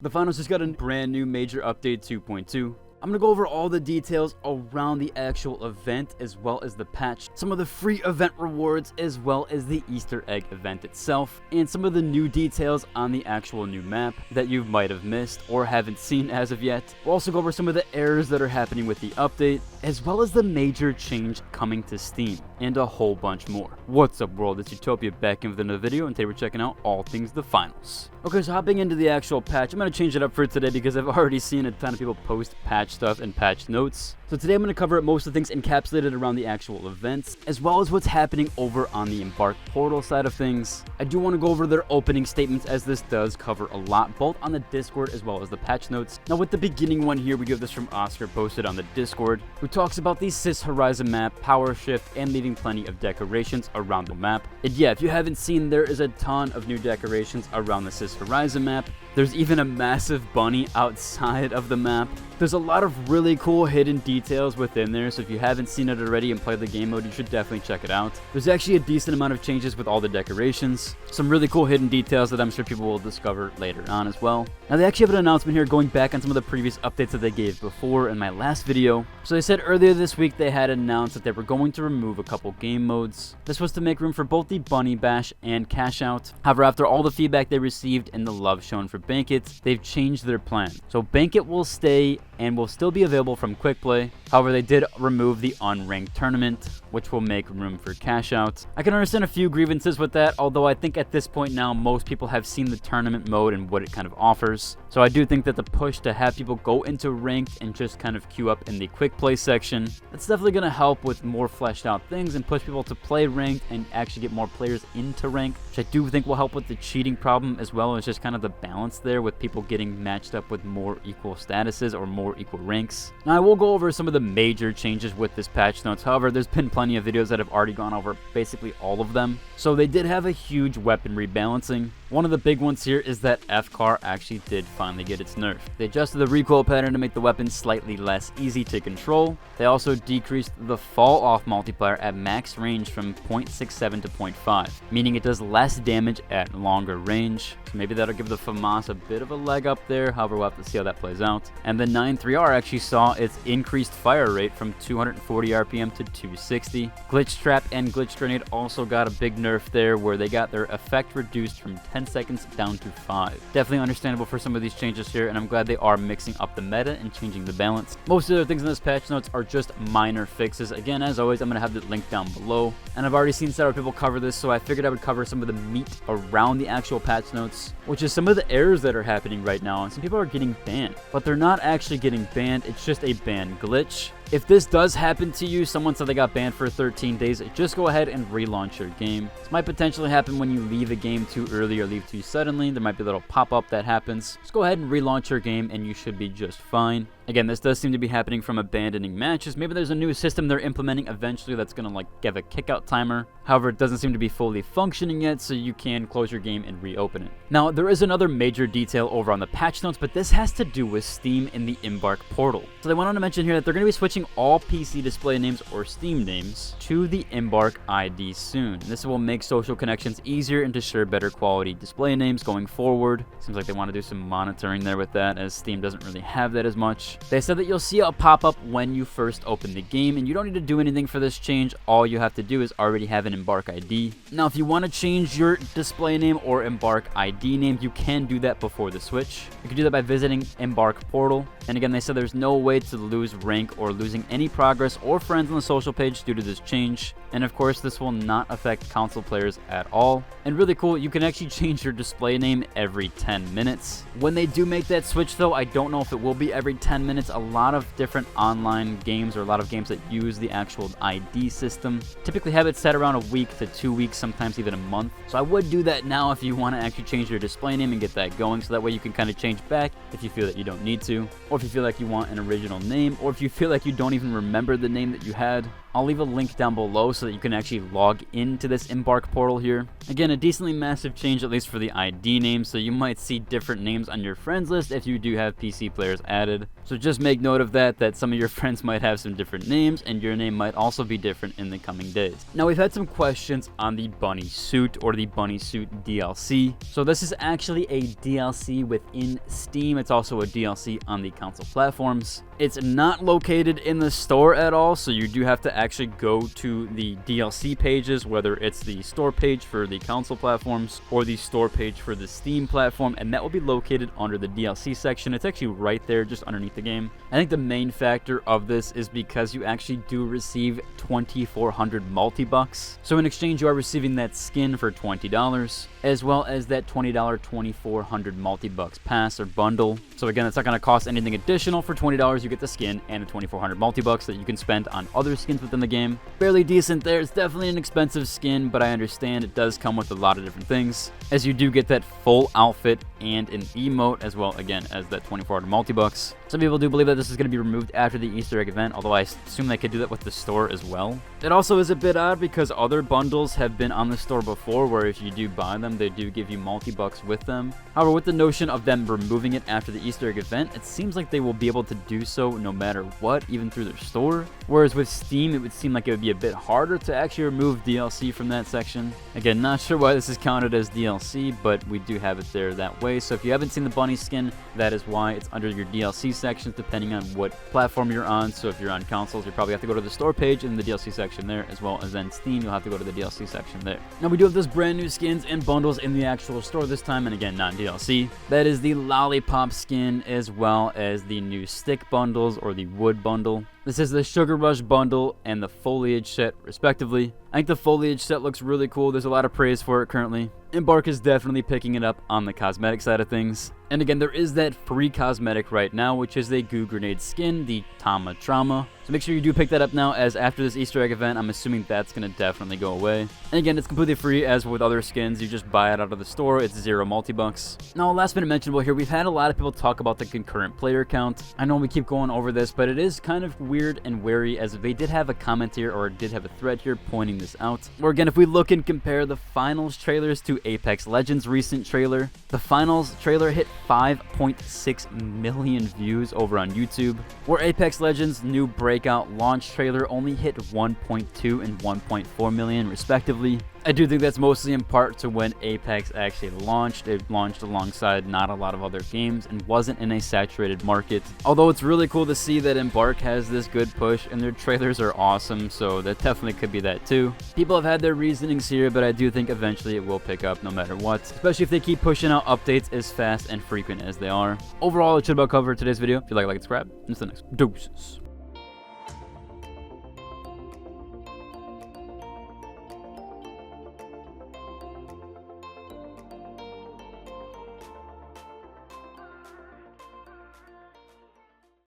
The finals just got a brand new major update 2.2. I'm going to go over all the details around the actual event as well as the patch, some of the free event rewards as well as the Easter egg event itself, and some of the new details on the actual new map that you might have missed or haven't seen as of yet. We'll also go over some of the errors that are happening with the update, as well as the major change coming to Steam, and a whole bunch more. What's up world, it's Utopia back in with another video, and today we're checking out all things the finals. Okay, so hopping into the actual patch, I'm going to change it up for today because I've already seen a ton of people post patch stuff and patch notes. So today I'm going to cover most of the things encapsulated around the actual events, as well as what's happening over on the Embark portal side of things. I do want to go over their opening statements, as this does cover a lot, both on the Discord as well as the patch notes. Now with the beginning one here, we get this from Oscar, posted on the Discord, who talks about the Cis Horizon map, power shift, and leaving plenty of decorations around the map. And yeah, if you haven't seen, there is a ton of new decorations around the Cis Horizon map. There's even a massive bunny outside of the map. There's a lot of really cool hidden details within there, so if you haven't seen it already and played the game mode, you should definitely check it out. There's actually a decent amount of changes with all the decorations. Some really cool hidden details that I'm sure people will discover later on as well. Now they actually have an announcement here going back on some of the previous updates that they gave before in my last video. So they said earlier this week they had announced that they were going to remove a couple game modes. This was to make room for both the Bunny Bash and Cash Out. However, after all the feedback they received and the love shown for Banquet, they've changed their plan. So Banquet will stay and will still be available from Quick Play. However, they did remove the unranked tournament, which will make room for Cash Out. I can understand a few grievances with that, although I think at this point now most people have seen the tournament mode and what it kind of offers. So I do think that the push to have people go into ranked and just kind of queue up in the Quick Play section, that's definitely going to help with more fleshed out things and push people to play ranked and actually get more players into ranked, which I do think will help with the cheating problem, as well as just kind of the balance there with people getting matched up with more equal statuses or more equal ranks. Now I will go over some of the major changes with this patch notes. However, there's been plenty of videos that have already gone over basically all of them. So they did have a huge weapon rebalancing. One of the big ones here is that F-Car actually did finally get its nerf. They adjusted the recoil pattern to make the weapon slightly less easy to control. They also decreased the fall off multiplier at max range from 0.67 to 0.5, meaning it does less damage at longer range. So maybe that'll give the FAMAS a bit of a leg up there. However, we'll have to see how that plays out. And the 9.3R actually saw its increased fire rate from 240 RPM to 260. Glitch Trap and Glitch Grenade also got a big nerf there, where they got their effect reduced from 10 seconds down to 5. Definitely understandable for some of these changes here, and I'm glad they are mixing up the meta and changing the balance. Most of the other things in this patch notes are just minor fixes. Again, as always, I'm going to have the link down below, and I've already seen several people cover this, so I figured I would cover some of the meat around the actual patch notes, which is some of the errors that are happening right now. And some people are getting banned, but they're not actually getting banned, it's just a ban glitch. If this does happen to you, someone said they got banned for 13 days, just go ahead and relaunch your game. This might potentially happen when you leave a game too early or leave too suddenly. There might be a little pop-up that happens. Just go ahead and relaunch your game and you should be just fine. Again, this does seem to be happening from abandoning matches. Maybe there's a new system they're implementing eventually that's going to give a kickout timer. However, it doesn't seem to be fully functioning yet, so you can close your game and reopen it. Now, there is another major detail over on the patch notes, but this has to do with Steam and the Embark portal. So they went on to mention here that they're going to be switching all PC display names or Steam names to the Embark ID soon. This will make social connections easier and to share better quality display names going forward. Seems like they want to do some monitoring there with that, as Steam doesn't really have that as much. They said that you'll see a pop-up when you first open the game, and you don't need to do anything for this change. All you have to do is already have an Embark ID. Now, if you want to change your display name or Embark ID name, you can do that before the switch. You can do that by visiting Embark portal. And again, they said there's no way to lose rank or losing any progress or friends on the social page due to this change. And of course, this will not affect console players at all. And really cool, you can actually change your display name every 10 minutes. When they do make that switch though, I don't know if it will be every 10 minutes. A lot of different online games, or a lot of games that use the actual ID system, typically have it set around a week to 2 weeks, sometimes even a month. So I would do that now if you want to actually change your display name and get that going, so that way you can kind of change back if you feel that you don't need to, or if you feel like you want an original name, or if you feel like you don't even remember the name that you had. I'll leave a link down below so that you can actually log into this Embark portal here. Again, a decently massive change, at least for the ID name, so you might see different names on your friends list if you do have PC players added. So So just make note of that some of your friends might have some different names, and your name might also be different in the coming days. Now, we've had some questions on the bunny suit or the bunny suit DLC. So this is actually a DLC within Steam. It's also a DLC on the console platforms. It's not located in the store at all, so you do have to actually go to the DLC pages, whether it's the store page for the console platforms or the store page for the Steam platform, and that will be located under the DLC section. It's actually right there, just underneath the game. I think the main factor of this is because you actually do receive 2,400 multi-bucks. So in exchange, you are receiving that skin for $20, as well as that $20 2,400 multi-bucks pass or bundle. So again, it's not going to cost anything additional. For $20, you get the skin and the 2,400 multi-bucks that you can spend on other skins within the game. Fairly decent there. It's definitely an expensive skin, but I understand it does come with a lot of different things, as you do get that full outfit and an emote, as well, again, as that 2,400 multi-bucks. Some people do believe that this is going to be removed after the Easter egg event, although I assume they could do that with the store as well. It also is a bit odd because other bundles have been on the store before, where if you do buy them, they do give you multi-bucks with them. However, with the notion of them removing it after the Easter egg event, it seems like they will be able to do so no matter what, even through their store. Whereas with Steam, it would seem like it would be a bit harder to actually remove DLC from that section. Again, not sure why this is counted as DLC, but we do have it there that way. So if you haven't seen the bunny skin, that is why it's under your DLC sections, depending on what platform you're on. So if you're on consoles, you probably have to go to the store page and the DLC section there, as well as then Steam, you'll have to go to the DLC section there. Now, we do have those brand new skins and bundles in the actual store this time, and again, not DLC. That is the Lollipop skin, as well as the new stick bundles or the wood bundle. This is the Sugar Rush bundle and the Foliage set, respectively. I think the Foliage set looks really cool. There's a lot of praise for it currently. Embark is definitely picking it up on the cosmetic side of things. And again, there is that free cosmetic right now, which is the Goo Grenade skin, the Tama Trauma. So make sure you do pick that up now, as after this Easter egg event, I'm assuming that's going to definitely go away. And again, it's completely free, as with other skins. You just buy it out of the store. It's 0 multi-bucks. Now, last minute mentionable here, we've had a lot of people talk about the concurrent player count. I know we keep going over this, but it is kind of weird and wary, as they did have a comment here, or did have a thread here pointing this out. Where again, if we look and compare the finals trailers to Apex Legends' recent trailer, the finals trailer hit 5.6 million views over on YouTube, where Apex Legends' new breakout launch trailer only hit 1.2 and 1.4 million respectively. I do think that's mostly in part to when Apex actually launched. It launched alongside not a lot of other games and wasn't in a saturated market. Although it's really cool to see that Embark has this good push and their trailers are awesome, so that definitely could be that too. People have had their reasonings here, but I do think eventually it will pick up no matter what, especially if they keep pushing out updates as fast and frequent as they are. Overall, it should about cover today's video. If you like and subscribe, and it's the next doses.